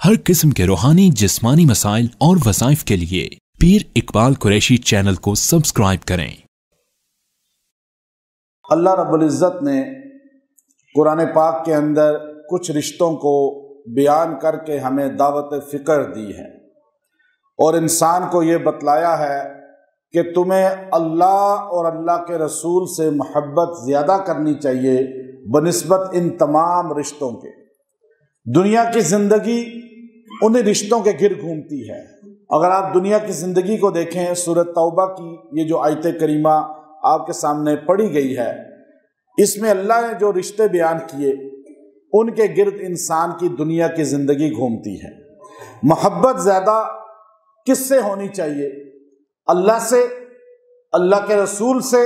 ہر قسم کے روحانی جسمانی مسائل اور وظائف کے لیے پیر اقبال قریشی چینل کو سبسکرائب کریں۔ اللہ رب العزت نے قرآن پاک کے اندر کچھ رشتوں کو بیان کر کے ہمیں دعوت فکر دی ہے اور انسان کو یہ بتلایا ہے کہ تمہیں اللہ اور اللہ کے رسول سے محبت زیادہ کرنی چاہیے بنسبت ان تمام رشتوں کے۔ دنیا کی زندگی انہی رشتوں کے گرد گھومتی ہے۔ اگر آپ دنیا کی زندگی کو دیکھیں، سورۃ توبہ کی یہ جو آیت کریمہ آپ کے سامنے پڑھی گئی ہے، اس میں اللہ نے جو رشتے بیان کیے ان کے گرد انسان کی دنیا کی زندگی گھومتی ہے۔ محبت زیادہ کس سے ہونی چاہیے؟ اللہ سے، اللہ کے رسول سے،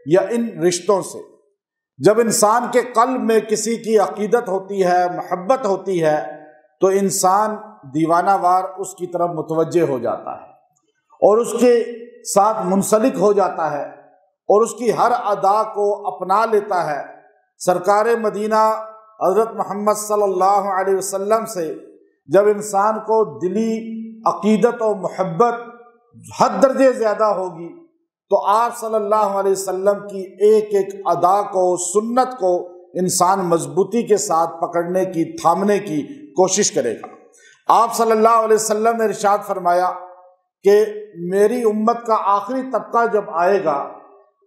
یا ان رشتوں سے؟ جب انسان کے قلب میں کسی کی عقیدت ہوتی ہے، محبت ہوتی ہے، تو انسان دیوانہ وار اس کی طرف متوجہ ہو جاتا ہے اور اس کے ساتھ منسلک ہو جاتا ہے اور اس کی ہر ادا کو اپنا لیتا ہے۔ سرکار مدینہ حضرت محمد صلی اللہ علیہ وسلم سے جب انسان کو دلی عقیدت و محبت حد درجے زیادہ ہوگی تو آپ صلی اللہ علیہ وسلم کی ایک ایک ادا کو، سنت کو انسان مضبوطی کے ساتھ پکڑنے کی، تھامنے کی کوشش کرے گا۔ آپ صلی اللہ علیہ وسلم نے ارشاد فرمایا کہ میری امت کا آخری طبقہ جب آئے گا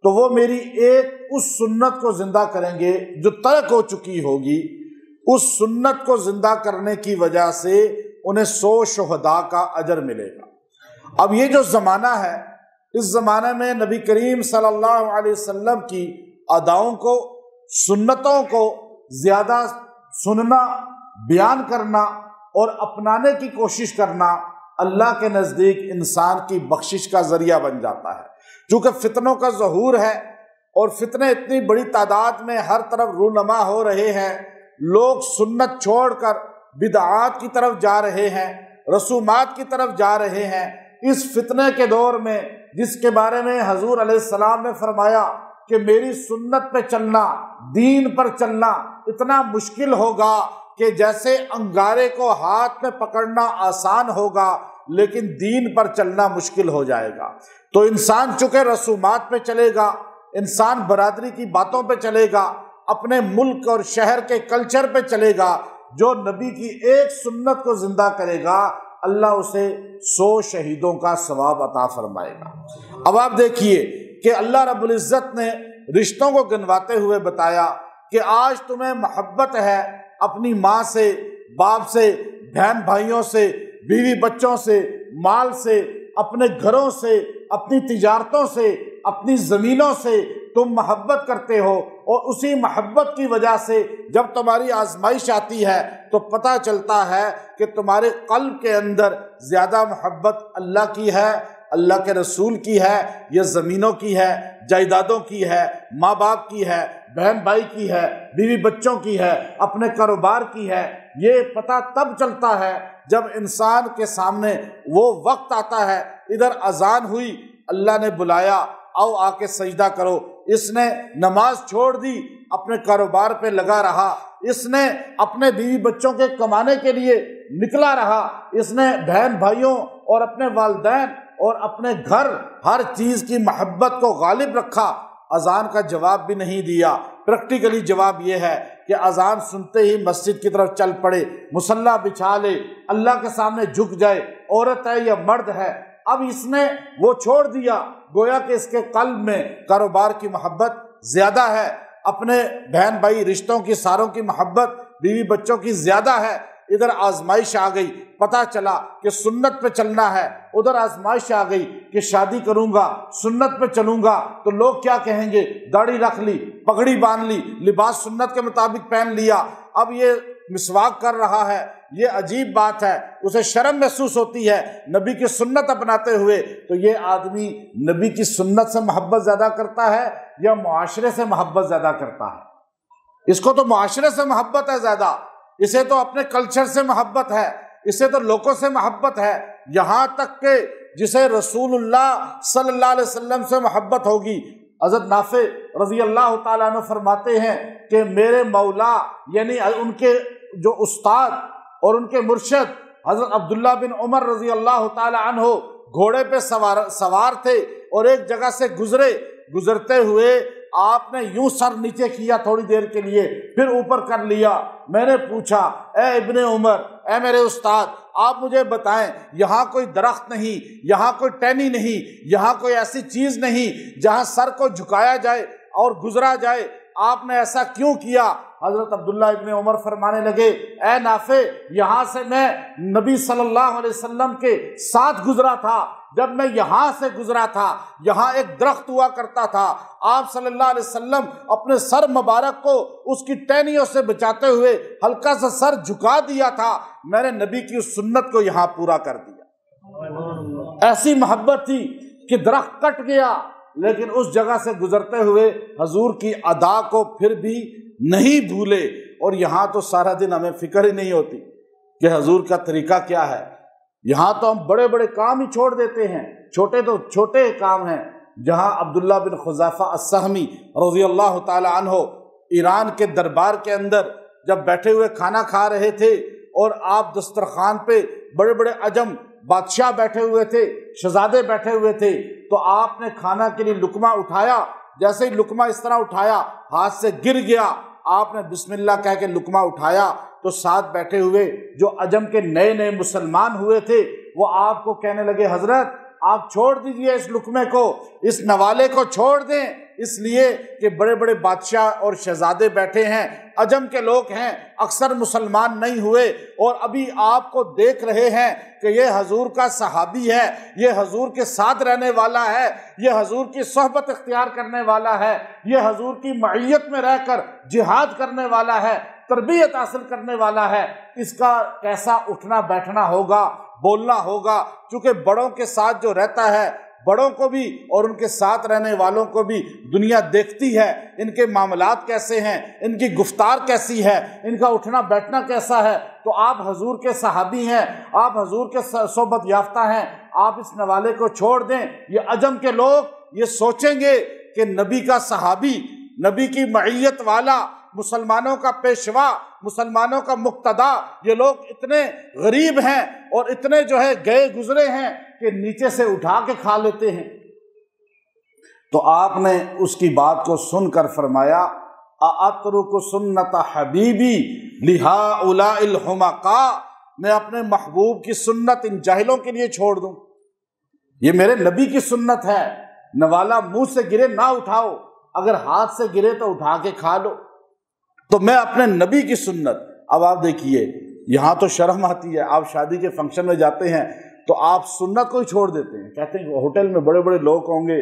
تو وہ میری ایک اس سنت کو زندہ کریں گے جو ترک ہو چکی ہوگی۔ اس سنت کو زندہ کرنے کی وجہ سے انہیں 100 شہداء کا اجر ملے گا۔ اب یہ جو زمانہ ہے، اس زمانے میں نبی کریم صلی اللہ علیہ وسلم کی اداؤں کو، سنتوں کو زیادہ سننا، بیان کرنا اور اپنانے کی کوشش کرنا اللہ کے نزدیک انسان کی بخشش کا ذریعہ بن جاتا ہے۔ چونکہ فتنوں کا ظہور ہے اور فتنے اتنی بڑی تعداد میں ہر طرف رونما ہو رہے ہیں، لوگ سنت چھوڑ کر بدعات کی طرف جا رہے ہیں، رسومات کی طرف جا رہے ہیں۔ اس فتنے کے دور میں جس کے بارے میں حضور علیہ السلام نے فرمایا کہ میری سنت پہ چلنا، دین پر چلنا اتنا مشکل ہوگا کہ جیسے انگارے کو ہاتھ میں پکڑنا آسان ہوگا لیکن دین پر چلنا مشکل ہو جائے گا۔ تو انسان چونکہ رسومات پہ چلے گا، انسان برادری کی باتوں پہ چلے گا، اپنے ملک اور شہر کے کلچر پہ چلے گا، جو نبی کی ایک سنت کو زندہ کرے گا اللہ اسے 100 شہیدوں کا ثواب عطا فرمائے گا۔ اب آپ دیکھیے کہ اللہ رب العزت نے رشتوں کو گنواتے ہوئے بتایا کہ آج تمہیں محبت ہے اپنی ماں سے، باپ سے، بہن بھائیوں سے، بیوی بچوں سے، مال سے، اپنے گھروں سے، اپنی تجارتوں سے، اپنی زمینوں سے تم محبت کرتے ہو، اور اسی محبت کی وجہ سے جب تمہاری آزمائش آتی ہے تو پتہ چلتا ہے کہ تمہارے قلب کے اندر زیادہ محبت اللہ کی ہے، اللہ کے رسول کی ہے، یا زمینوں کی ہے، جائیدادوں کی ہے، ماں باپ کی ہے، بہن بھائی کی ہے، بیوی بچوں کی ہے، اپنے کاروبار کی ہے۔ یہ پتہ تب چلتا ہے جب انسان کے سامنے وہ وقت آتا ہے، ادھر اذان ہوئی، اللہ نے بلایا، آؤ آ کے سجدہ کرو، اس نے نماز چھوڑ دی، اپنے کاروبار پہ لگا رہا، اس نے اپنے بیوی بچوں کے کمانے کے لیے نکلا رہا، اس نے بہن بھائیوں اور اپنے والدین اور اپنے گھر، ہر چیز کی محبت کو غالب رکھا، اذان کا جواب بھی نہیں دیا۔ پریکٹیکلی جواب یہ ہے کہ اذان سنتے ہی مسجد کی طرف چل پڑے، مصلی بچھا لے، اللہ کے سامنے جھک جائے، عورت ہے یا مرد ہے۔ اب اس نے وہ چھوڑ دیا، گویا کہ اس کے قلب میں کاروبار کی محبت زیادہ ہے، اپنے بہن بھائی رشتوں کی، ساروں کی محبت، بیوی بچوں کی زیادہ ہے۔ ادھر آزمائش آ گئی، پتہ چلا کہ سنت پہ چلنا ہے، ادھر آزمائش آ گئی کہ شادی کروں گا، سنت پہ چلوں گا تو لوگ کیا کہیں گے، داڑھی رکھ لی، پگڑی باندھ لی، لباس سنت کے مطابق پہن لیا، اب یہ مسواک کر رہا ہے، یہ عجیب بات ہے، اسے شرم محسوس ہوتی ہے نبی کی سنت اپناتے ہوئے۔ تو یہ آدمی نبی کی سنت سے محبت زیادہ کرتا ہے یا معاشرے سے محبت زیادہ کرتا ہے؟ اس کو تو معاشرے سے محبت ہے زیادہ، اسے تو اپنے کلچر سے محبت ہے، اسے تو لوگوں سے محبت ہے، یہاں تک کہ جسے رسول اللہ صلی اللہ علیہ وسلم سے محبت ہوگی۔ حضرت نافع رضی اللہ تعالیٰ عنہ فرماتے ہیں کہ میرے مولا، یعنی ان کے جو استاد اور ان کے مرشد حضرت عبداللہ بن عمر رضی اللہ تعالی عنہ گھوڑے پہ سوار تھے اور ایک جگہ سے گزرتے ہوئے آپ نے یوں سر نیچے کیا تھوڑی دیر کے لیے، پھر اوپر کر لیا۔ میں نے پوچھا اے ابن عمر، اے میرے استاد، آپ مجھے بتائیں یہاں کوئی درخت نہیں، یہاں کوئی ٹہنی نہیں، یہاں کوئی ایسی چیز نہیں جہاں سر کو جھکایا جائے اور گزرا جائے، آپ نے ایسا کیوں کیا؟ حضرت عبداللہ ابن عمر فرمانے لگے اے نافع، یہاں سے میں نبی صلی اللہ علیہ وسلم کے ساتھ گزرا تھا، جب میں یہاں سے گزرا تھا یہاں ایک درخت ہوا کرتا تھا، آپ صلی اللہ علیہ وسلم اپنے سر مبارک کو اس کی ٹہنیوں سے بچاتے ہوئے ہلکا سا سر جھکا دیا تھا، میں نے نبی کی اس سنت کو یہاں پورا کر دیا۔ ایسی محبت تھی کہ درخت کٹ گیا لیکن اس جگہ سے گزرتے ہوئے حضور کی ادا کو پھر بھی نہیں بھولے۔ اور یہاں تو سارا دن ہمیں فکر ہی نہیں ہوتی کہ حضور کا طریقہ کیا ہے، یہاں تو ہم بڑے بڑے کام ہی چھوڑ دیتے ہیں، چھوٹے تو چھوٹے کام ہیں۔ جہاں عبداللہ بن حذیفہ السہمی رضی اللہ تعالی عنہ ایران کے دربار کے اندر جب بیٹھے ہوئے کھانا کھا رہے تھے اور آپ دسترخوان پہ بڑے بڑے عجم بادشاہ بیٹھے ہوئے تھے، شہزادے بیٹھے ہوئے تھے، تو آپ نے کھانا کے لیے لقمہ اٹھایا، جیسے ہی لقمہ اس طرح اٹھایا ہاتھ سے گر گیا، آپ نے بسم اللہ کہہ کے لقمہ اٹھایا تو ساتھ بیٹھے ہوئے جو عجم کے نئے نئے مسلمان ہوئے تھے وہ آپ کو کہنے لگے حضرت آپ چھوڑ دیجئے اس لقمے کو، اس نوالے کو چھوڑ دیں، اس لیے کہ بڑے بڑے بادشاہ اور شہزادے بیٹھے ہیں، عجم کے لوگ ہیں، اکثر مسلمان نہیں ہوئے اور ابھی آپ کو دیکھ رہے ہیں کہ یہ حضور کا صحابی ہے، یہ حضور کے ساتھ رہنے والا ہے، یہ حضور کی صحبت اختیار کرنے والا ہے، یہ حضور کی معیت میں رہ کر جہاد کرنے والا ہے، تربیت حاصل کرنے والا ہے، اس کا کیسا اٹھنا بیٹھنا ہوگا، بولنا ہوگا، چونکہ بڑوں کے ساتھ جو رہتا ہے، بڑوں کو بھی اور ان کے ساتھ رہنے والوں کو بھی دنیا دیکھتی ہے، ان کے معاملات کیسے ہیں، ان کی گفتار کیسی ہے، ان کا اٹھنا بیٹھنا کیسا ہے۔ تو آپ حضور کے صحابی ہیں، آپ حضور کے صحبت یافتہ ہیں، آپ اس نوالے کو چھوڑ دیں۔ یہ عجم کے لوگ یہ سوچیں گے کہ نبی کا صحابی، نبی کی معیت والا، مسلمانوں کا پیشوا، مسلمانوں کا مقتدا، یہ لوگ اتنے غریب ہیں اور اتنے جو ہے گئے گزرے ہیں کہ نیچے سے اٹھا کے کھا لیتے ہیں۔ تو آپ نے اس کی بات کو سن کر فرمایا اَأَتْرُكُ سُنَّةَ حَبِيبِي لِهَٰؤُلَاءِ الْحُمَقَاءِ، میں اپنے محبوب کی سنت ان جاہلوں کے لیے چھوڑ دوں؟ یہ میرے نبی کی سنت ہے، نوالا منہ سے گرے نہ اٹھاؤ، اگر ہاتھ سے گرے تو اٹھا کے کھا لو، تو میں اپنے نبی کی سنت۔ اب آپ دیکھیے یہاں تو شرم آتی ہے، آپ شادی کے فنکشن میں جاتے ہیں تو آپ سنت کو ہی چھوڑ دیتے ہیں، کہتے ہیں کہ ہوٹل میں بڑے بڑے لوگ ہوں گے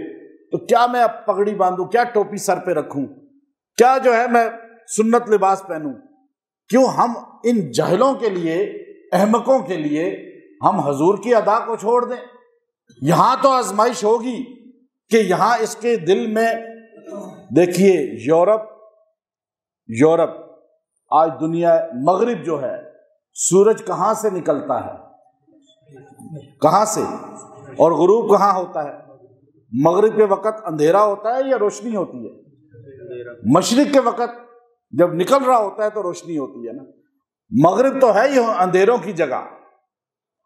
تو کیا میں اب پگڑی باندھوں، کیا ٹوپی سر پہ رکھوں، کیا جو ہے میں سنت لباس پہنوں؟ کیوں ہم ان جاہلوں کے لیے، احمقوں کے لیے ہم حضور کی ادا کو چھوڑ دیں؟ یہاں تو آزمائش ہوگی کہ یہاں اس کے دل میں، دیکھیے یورپ آج دنیا مغرب جو ہے، سورج کہاں سے نکلتا ہے، کہاں سے، اور غروب کہاں ہوتا ہے؟ مغرب کے وقت اندھیرا ہوتا ہے یا روشنی ہوتی ہے؟ مشرق کے وقت جب نکل رہا ہوتا ہے تو روشنی ہوتی ہے نا۔ مغرب تو ہے ہی اندھیروں کی جگہ۔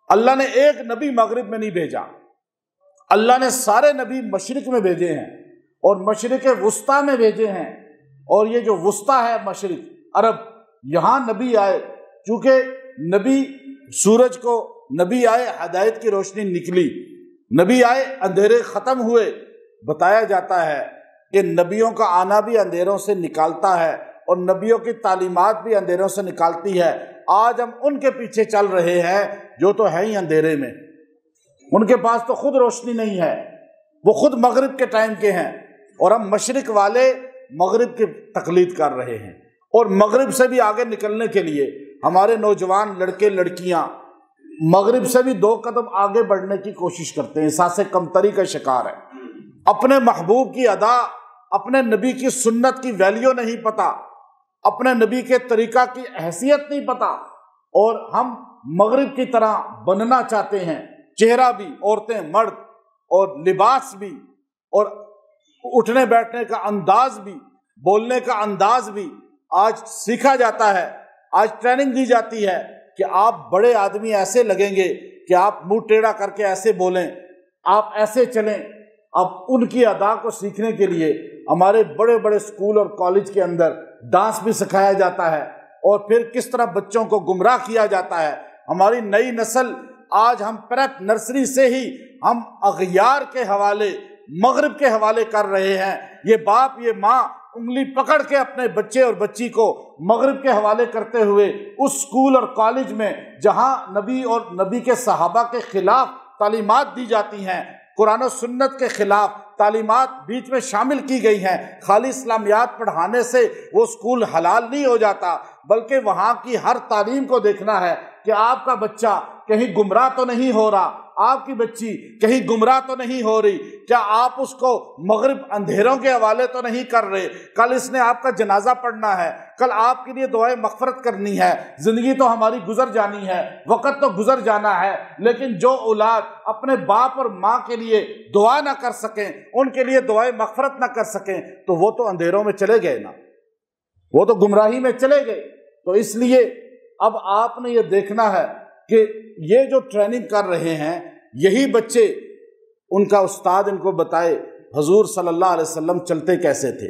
اللہ نے ایک نبی مغرب میں نہیں بھیجا، اللہ نے سارے نبی مشرق میں بھیجے ہیں اور مشرق وسطیٰ میں بھیجے ہیں، اور یہ جو وسطیٰ ہے مشرق عرب، یہاں نبی آئے، چونکہ نبی سورج کو، نبی آئے ہدایت کی روشنی نکلی، نبی آئے اندھیرے ختم ہوئے۔ بتایا جاتا ہے کہ نبیوں کا آنا بھی اندھیروں سے نکالتا ہے اور نبیوں کی تعلیمات بھی اندھیروں سے نکالتی ہے۔ آج ہم ان کے پیچھے چل رہے ہیں جو تو ہیں ہی اندھیرے میں، ان کے پاس تو خود روشنی نہیں ہے، وہ خود مغرب کے ٹائم کے ہیں، اور ہم مشرق والے مغرب کی تقلید کر رہے ہیں۔ اور مغرب سے بھی آگے نکلنے کے لیے ہمارے نوجوان لڑکے لڑکیاں مغرب سے بھی 2 قدم آگے بڑھنے کی کوشش کرتے ہیں، احساس کمتری کا شکار ہے، اپنے محبوب کی ادا، اپنے نبی کی سنت کی ویلیو نہیں پتا، اپنے نبی کے طریقہ کی حیثیت نہیں پتا، اور ہم مغرب کی طرح بننا چاہتے ہیں، چہرہ بھی، عورتیں مرد، اور لباس بھی، اور اٹھنے بیٹھنے کا انداز بھی، بولنے کا انداز بھی۔ آج سیکھا جاتا ہے، آج ٹریننگ دی جاتی ہے کہ آپ بڑے آدمی ایسے لگیں گے کہ آپ منہ ٹیڑھا کر کے ایسے بولیں، آپ ایسے چلیں۔ اب ان کی ادا کو سیکھنے کے لیے ہمارے بڑے بڑے اسکول اور کالج کے اندر ڈانس بھی سکھایا جاتا ہے، اور پھر کس طرح بچوں کو گمراہ کیا جاتا ہے۔ ہماری نئی نسل آج ہم پریپ نرسری سے ہی ہم اغیار کے حوالے، مغرب کے حوالے کر رہے ہیں۔ یہ باپ یہ ماں انگلی پکڑ کے اپنے بچے اور بچی کو مغرب کے حوالے کرتے ہوئے اس اسکول اور کالج میں جہاں نبی اور نبی کے صحابہ کے خلاف تعلیمات دی جاتی ہیں، قرآن و سنت کے خلاف تعلیمات بیچ میں شامل کی گئی ہیں، خالی اسلامیات پڑھانے سے وہ اسکول حلال نہیں ہو جاتا، بلکہ وہاں کی ہر تعلیم کو دیکھنا ہے کہ آپ کا بچہ کہیں گمراہ تو نہیں ہو رہا، آپ کی بچی کہیں گمراہ تو نہیں ہو رہی، کیا آپ اس کو مغرب اندھیروں کے حوالے تو نہیں کر رہے، کل اس نے آپ کا جنازہ پڑھنا ہے، کل آپ کے لیے دعائے مغفرت کرنی ہے، زندگی تو ہماری گزر جانی ہے، وقت تو گزر جانا ہے، لیکن جو اولاد اپنے باپ اور ماں کے لیے دعا نہ کر سکیں، ان کے لیے دعائے مغفرت نہ کر سکیں، تو وہ تو اندھیروں میں چلے گئے نا، وہ تو گمراہی میں چلے گئے۔ تو اس لیے اب آپ نے یہ دیکھنا ہے کہ یہ جو ٹریننگ کر رہے ہیں یہی بچے، ان کا استاد ان کو بتائے حضور صلی اللہ علیہ وسلم چلتے کیسے تھے،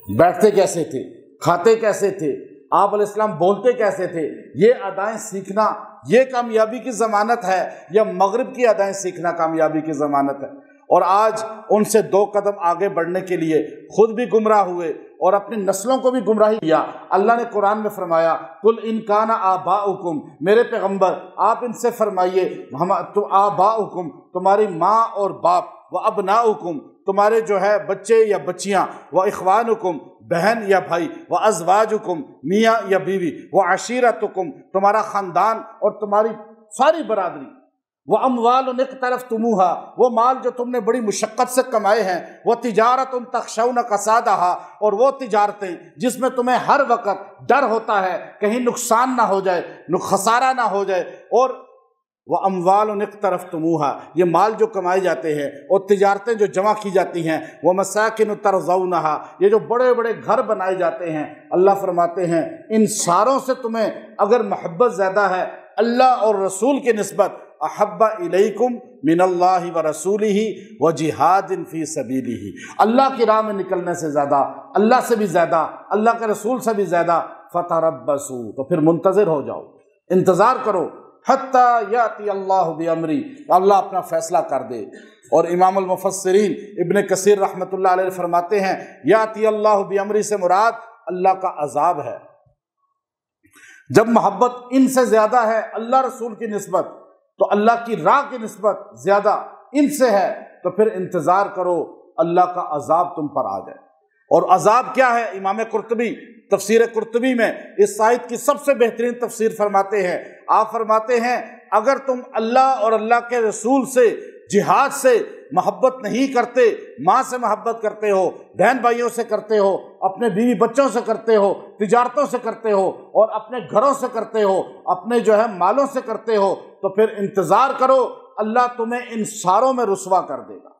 بیٹھتے کیسے تھے، کھاتے کیسے تھے، آپ علیہ السلام بولتے کیسے تھے۔ یہ ادائیں سیکھنا یہ کامیابی کی ضمانت ہے، یا مغرب کی ادائیں سیکھنا کامیابی کی ضمانت ہے؟ اور آج ان سے 2 قدم آگے بڑھنے کے لیے خود بھی گمراہ ہوئے اور اپنی نسلوں کو بھی گمراہی کیا۔ اللہ نے قرآن میں فرمایا قل ان کان آباؤکم، میرے پیغمبر آپ ان سے فرمائیے آباؤکم تمہاری ماں اور باپ، و ابناؤکم تمہارے جو ہے بچے یا بچیاں، و اخوانکم بہن یا بھائی، و ازواجکم میاں یا بیوی، و عشیرتکم تمہارا خاندان اور تمہاری ساری برادری، وہ اموال اقترفتموها وہ مال جو تم نے بڑی مشقت سے کمائے ہیں، وہ تجارت تخشون کسادہا اور وہ تجارتیں جس میں تمہیں ہر وقت ڈر ہوتا ہے کہیں نقصان نہ ہو جائے، خسارہ نہ ہو جائے، اور وہ اموال اقترفتموها یہ مال جو کمائے جاتے ہیں اور تجارتیں جو جمع کی جاتی ہیں، وہ مساکن ترضونہا یہ جو بڑے بڑے گھر بنائے جاتے ہیں، اللہ فرماتے ہیں ان ساروں سے تمہیں اگر محبت زیادہ ہے اللہ اور رسول کی نسبت، احب الیکم من اللہ و رسولہ و جہاد فی سبیلہ، اللہ کی راہ میں نکلنے سے زیادہ، اللہ سے بھی زیادہ، اللہ کے رسول سے بھی زیادہ، فتربصوا تو پھر منتظر ہو جاؤ، انتظار کرو، حتی یاتی اللہ بامری اللہ اپنا فیصلہ کر دے۔ اور امام المفسرین ابن کثیر رحمۃ اللہ علیہ فرماتے ہیں یاتی اللہ بامری سے مراد اللہ کا عذاب ہے۔ جب محبت ان سے زیادہ ہے اللہ رسول کی نسبت، تو اللہ کی راہ کی نسبت زیادہ ان سے ہے، تو پھر انتظار کرو اللہ کا عذاب تم پر آ جائے۔ اور عذاب کیا ہے؟ امام قرطبی تفسیر قرطبی میں اس آیت کی سب سے بہترین تفسیر فرماتے ہیں، آپ فرماتے ہیں اگر تم اللہ اور اللہ کے رسول سے، جہاد سے محبت نہیں کرتے، ماں سے محبت کرتے ہو، بہن بھائیوں سے کرتے ہو، اپنے بیوی بچوں سے کرتے ہو، تجارتوں سے کرتے ہو، اور اپنے گھروں سے کرتے ہو، اپنے جو ہے مالوں سے کرتے ہو، تو پھر انتظار کرو اللہ تمہیں ان ساروں میں رسوا کر دے گا۔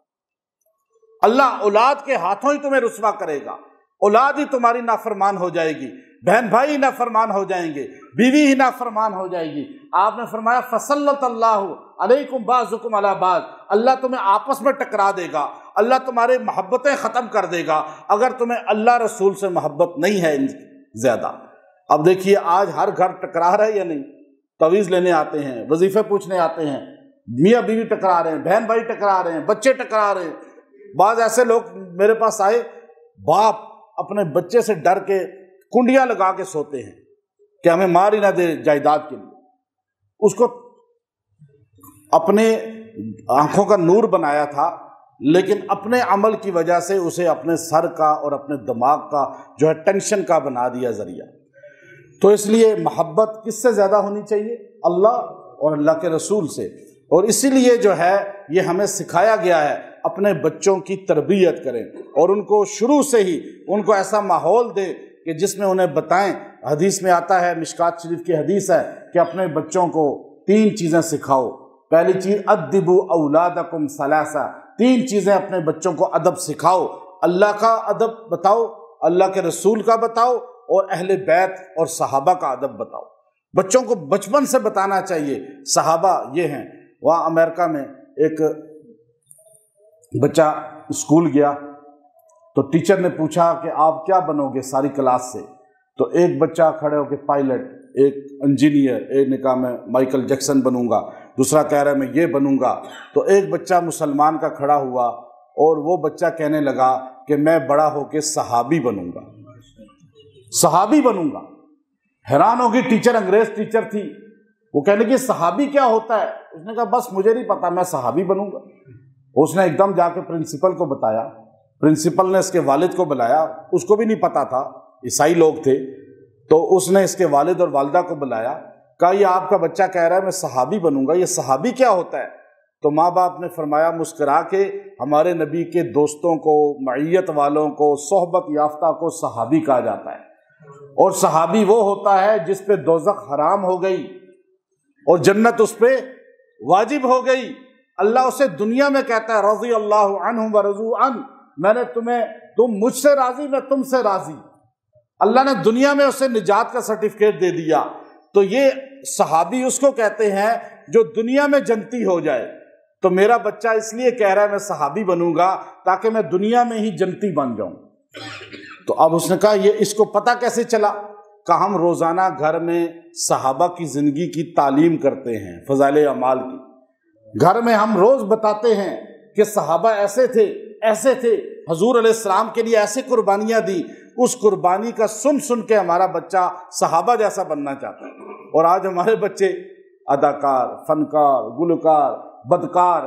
اللہ اولاد کے ہاتھوں ہی تمہیں رسوا کرے گا، اولاد ہی تمہاری نافرمان ہو جائے گی، بہن بھائی ہی نافرمان ہو جائیں گے، بیوی ہی نافرمان ہو جائے گی۔ آپ نے فرمایا فَسَلَّطَ اللَّهُ عَلَيْكُمْ بَعْضُكُمْ عَلَى بَعْضٍ اللہ تمہیں آپس میں ٹکرا دے گا، اللہ تمہارے محبتیں ختم کر دے گا اگر تمہیں اللہ رسول سے محبت نہیں ہے زیادہ۔ اب دیکھیے آج ہر گھر ٹکرا رہا ہے یا نہیں؟ تعویذ لینے آتے ہیں، وظیفے پوچھنے آتے ہیں، میاں بیوی ٹکرا رہے ہیں، بہن بھائی ٹکرا رہے ہیں، بچے ٹکرا رہے ہیں۔ بعض ایسے لوگ میرے پاس آئے، باپ اپنے بچے سے ڈر کے کنڈیاں لگا کے سوتے ہیں کہ ہمیں مار ہی نہ دے جائیداد کے لیے۔ اس کو اپنے آنکھوں کا نور بنایا تھا، لیکن اپنے عمل کی وجہ سے اسے اپنے سر کا اور اپنے دماغ کا جو ہے ٹینشن کا بنا دیا ذریعہ۔ تو اس لیے محبت کس سے زیادہ ہونی چاہیے؟ اللہ اور اللہ کے رسول سے۔ اور اسی لیے جو ہے یہ ہمیں سکھایا گیا ہے اپنے بچوں کی تربیت کریں، اور ان کو شروع سے ہی ان کو ایسا ماحول دیں کہ جس میں انہیں بتائیں۔ حدیث میں آتا ہے، مشکات شریف کی حدیث ہے کہ اپنے بچوں کو 3 چیزیں سکھاؤ۔ پہلی چیز ادبوا اولادکم ثلاثہ، 3 چیزیں اپنے بچوں کو ادب سکھاؤ۔ اللہ کا ادب بتاؤ، اللہ کے رسول کا بتاؤ، اور اہل بیت اور صحابہ کا ادب بتاؤ۔ بچوں کو بچپن سے بتانا چاہیے صحابہ یہ ہیں۔ وہاں امریکہ میں ایک بچہ اسکول گیا تو ٹیچر نے پوچھا کہ آپ کیا بنو گے ساری کلاس سے، تو ایک بچہ کھڑے ہو کے پائلٹ، ایک انجینئر، ایک نے کہا میں مائیکل جیکسن بنوں گا، دوسرا کہہ رہا ہے میں یہ بنوں گا۔ تو ایک بچہ مسلمان کا کھڑا ہوا اور وہ بچہ کہنے لگا کہ میں بڑا ہو کے صحابی بنوں گا، صحابی بنوں گا۔ حیران ہوگی ٹیچر، انگریز ٹیچر تھی، وہ کہنے لگی صحابی کیا ہوتا ہے؟ اس نے کہا بس مجھے نہیں پتا، میں صحابی بنوں گا۔ اس نے ایک دم جا کے پرنسپل کو بتایا، پرنسپل نے اس کے والد کو بلایا، اس کو بھی نہیں پتا تھا، عیسائی لوگ تھے، تو اس نے اس کے والد اور والدہ کو بلایا، کہا یہ آپ کا بچہ کہہ رہا ہے میں صحابی بنوں گا، یہ صحابی کیا ہوتا ہے؟ تو ماں باپ نے فرمایا مسکرا کے ہمارے نبی کے دوستوں کو، معیت والوں کو، صحبت یافتہ کو صحابی کہا جاتا ہے، اور صحابی وہ ہوتا ہے جس پہ دوزخ حرام ہو گئی اور جنت اس پہ واجب ہو گئی۔ اللہ اسے دنیا میں کہتا ہے رضی اللہ عنہم ورضوا عنہ، میں نے تم مجھ سے راضی، میں تم سے راضی۔ اللہ نے دنیا میں اسے نجات کا سرٹیفکیٹ دے دیا۔ تو یہ صحابی اس کو کہتے ہیں جو دنیا میں جنتی ہو جائے۔ تو میرا بچہ اس لیے کہہ رہا ہے میں صحابی بنوں گا تاکہ میں دنیا میں ہی جنتی بن جاؤں۔ تو اب اس نے کہا یہ اس کو پتہ کیسے چلا؟ کہ ہم روزانہ گھر میں صحابہ کی زندگی کی تعلیم کرتے ہیں، فضائل اعمال کی۔ گھر میں ہم روز بتاتے ہیں کہ صحابہ ایسے تھے، ایسے تھے، حضور علیہ السلام کے لیے ایسے قربانیاں دی۔ اس قربانی کا سن سن کے ہمارا بچہ صحابہ جیسا بننا چاہتا ہے۔ اور آج ہمارے بچے اداکار، فنکار، گلوکار، بدکار،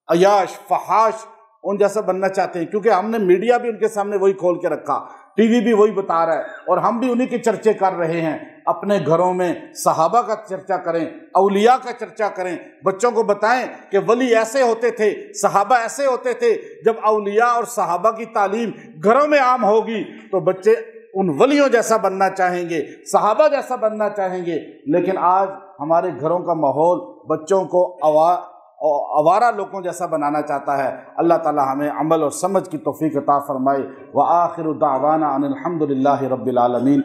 عیاش، فحاش ان جیسا بننا چاہتے ہیں، کیونکہ ہم نے میڈیا بھی ان کے سامنے وہی کھول کے رکھا، ٹی وی بھی وہی بتا رہا ہے، اور ہم بھی انہی کے چرچے کر رہے ہیں۔ اپنے گھروں میں صحابہ کا چرچا کریں، اولیاء کا چرچا کریں، بچوں کو بتائیں کہ ولی ایسے ہوتے تھے، صحابہ ایسے ہوتے تھے۔ جب اولیاء اور صحابہ کی تعلیم گھروں میں عام ہوگی تو بچے ان ولیوں جیسا بننا چاہیں گے، صحابہ جیسا بننا چاہیں گے۔ لیکن آج ہمارے گھروں کا ماحول بچوں کو آوارہ لوگوں جیسا بنانا چاہتا ہے۔ اللہ تعالی ہمیں عمل اور سمجھ کی توفیق عطا فرمائے۔ وآخر دعوانا ان الحمد للہ رب العالمین۔